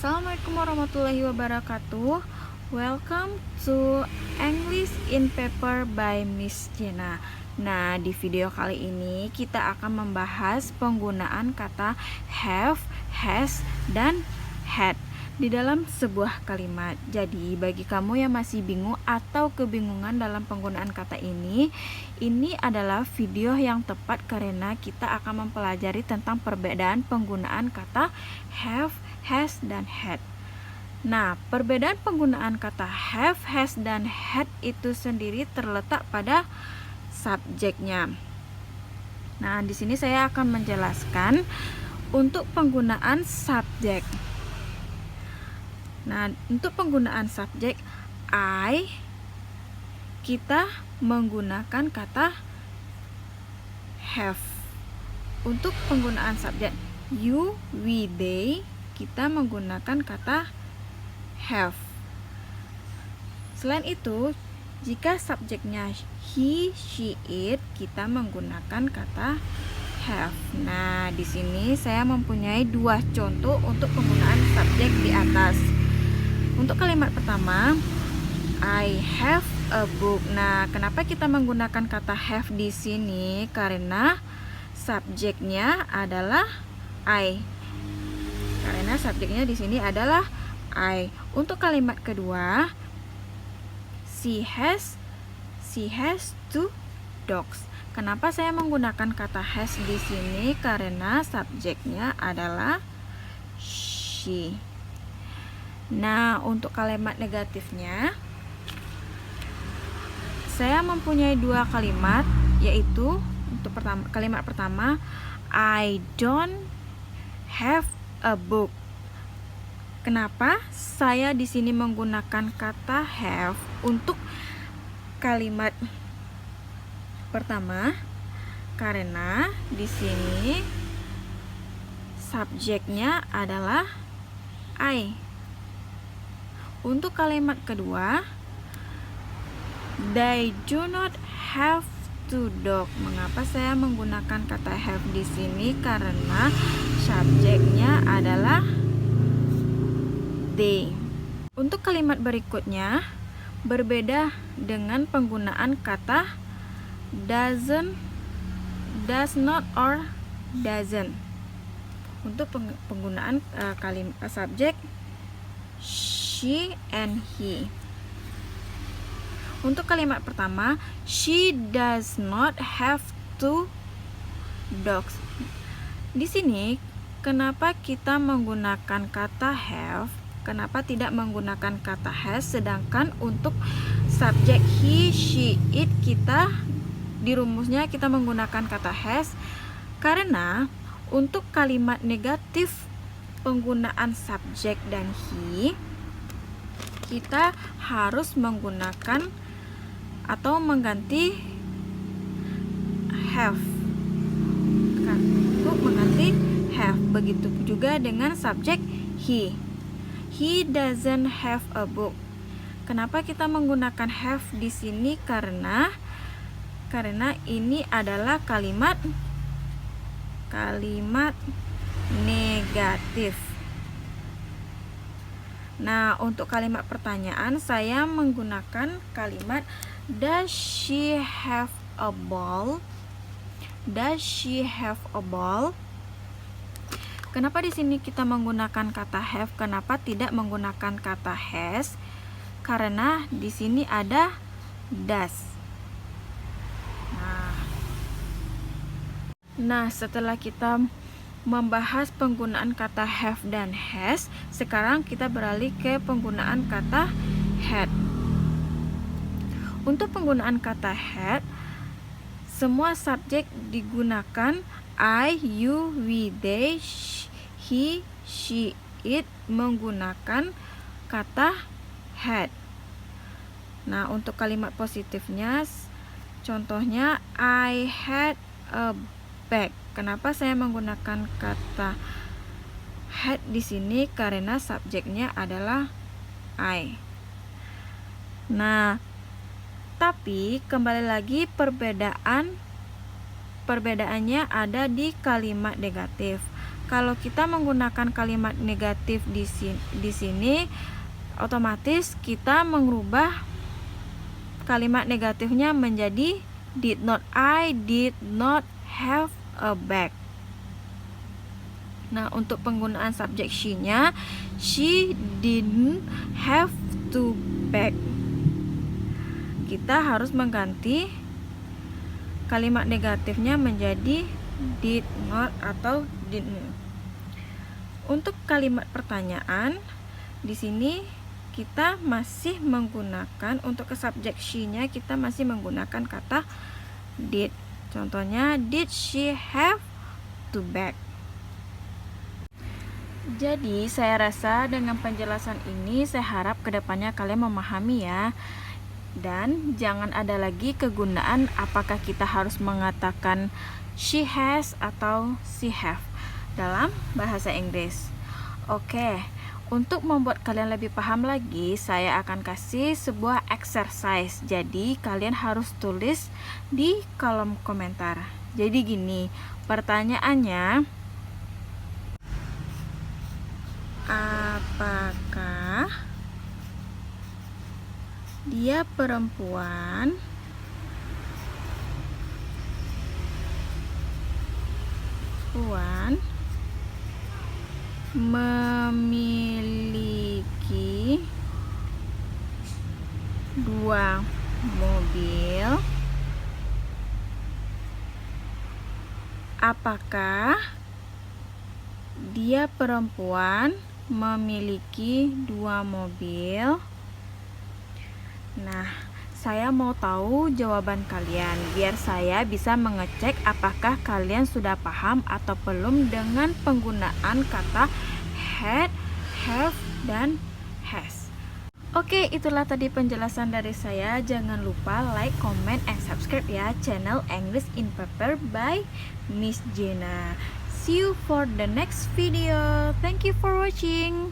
Assalamualaikum warahmatullahi wabarakatuh. Welcome to English in Paper by Miss Jena. Nah, di video kali ini kita akan membahas penggunaan kata have, has, dan had di dalam sebuah kalimat. Jadi, bagi kamu yang masih bingung atau kebingungan dalam penggunaan kata ini adalah video yang tepat karena kita akan mempelajari tentang perbedaan penggunaan kata have, has, dan had. Nah, perbedaan penggunaan kata have, has, dan had itu sendiri terletak pada subjeknya. Nah, di sini saya akan menjelaskan untuk penggunaan subjek. Nah, untuk penggunaan subjek kita menggunakan kata have. Untuk penggunaan subjek you, we, they, kita menggunakan kata have. Selain itu, jika subjeknya he, she, it, kita menggunakan kata have. Nah, di sini saya mempunyai dua contoh untuk penggunaan subjek di atas. Untuk kalimat pertama, I have a book. Nah, kenapa kita menggunakan kata have di sini? Karena subjeknya adalah I. Karena subjeknya di sini adalah I. Untuk kalimat kedua, she has two dogs. Kenapa saya menggunakan kata has di sini? Karena subjeknya adalah she. Nah, untuk kalimat negatifnya, saya mempunyai dua kalimat, yaitu untuk kalimat pertama, I don't have a book. Kenapa saya di sini menggunakan kata have untuk kalimat pertama? Karena di sini subjeknya adalah I. Untuk kalimat kedua, they do not have two dogs. Mengapa saya menggunakan kata have di sini? Karena subjeknya adalah they. Untuk kalimat berikutnya berbeda dengan penggunaan kata doesn't, does not, or doesn't. Untuk penggunaan kalimat subjek she and he. Untuk kalimat pertama, she does not have two dogs. Di sini, kenapa kita menggunakan kata have? Kenapa tidak menggunakan kata has? Sedangkan untuk subjek he, she, it, kita di rumusnya kita menggunakan kata has. Karena untuk kalimat negatif penggunaan subjek dan he, kita harus menggunakan atau mengganti have. Untuk mengganti have. Begitu juga dengan subjek he. He doesn't have a book. Kenapa kita menggunakan have di sini? Karena ini adalah kalimat negatif. Nah, untuk kalimat pertanyaan saya menggunakan kalimat does she have a ball? Does she have a ball? Kenapa di sini kita menggunakan kata have? Kenapa tidak menggunakan kata has? Karena di sini ada does. Nah, setelah kita membahas penggunaan kata have dan has, sekarang kita beralih ke penggunaan kata had. Untuk penggunaan kata had, semua subjek digunakan I, you, we, they, he, she, it menggunakan kata had. Nah, untuk kalimat positifnya, contohnya I had a bag. Kenapa saya menggunakan kata had di sini? Karena subjeknya adalah I. Nah, tapi kembali lagi perbedaannya ada di kalimat negatif. Kalau kita menggunakan kalimat negatif di sini, otomatis kita mengubah kalimat negatifnya menjadi did not. I did not have a bag. Nah, untuk penggunaan subjek she-nya, she didn't have to bag. Kita harus mengganti kalimat negatifnya menjadi did not atau didn't. Untuk kalimat pertanyaan, di sini kita masih menggunakan, untuk ke subjek she-nya kita masih menggunakan kata did. Contohnya, did she have to bag? Jadi saya rasa dengan penjelasan ini saya harap kedepannya kalian memahami ya. Dan jangan ada lagi kegunaan apakah kita harus mengatakan she has atau she have dalam bahasa Inggris. Oke, untuk membuat kalian lebih paham lagi, saya akan kasih sebuah exercise. Jadi kalian harus tulis di kolom komentar. Jadi gini, pertanyaannya, apakah dia perempuan memiliki 2 mobil? Apakah dia perempuan memiliki 2 mobil? Nah, saya mau tahu jawaban kalian biar saya bisa mengecek apakah kalian sudah paham atau belum dengan penggunaan kata had, have, dan has. Oke, itulah tadi penjelasan dari saya. Jangan lupa like, comment, and subscribe ya channel English in Paper by Miss Jena. See you for the next video. Thank you for watching.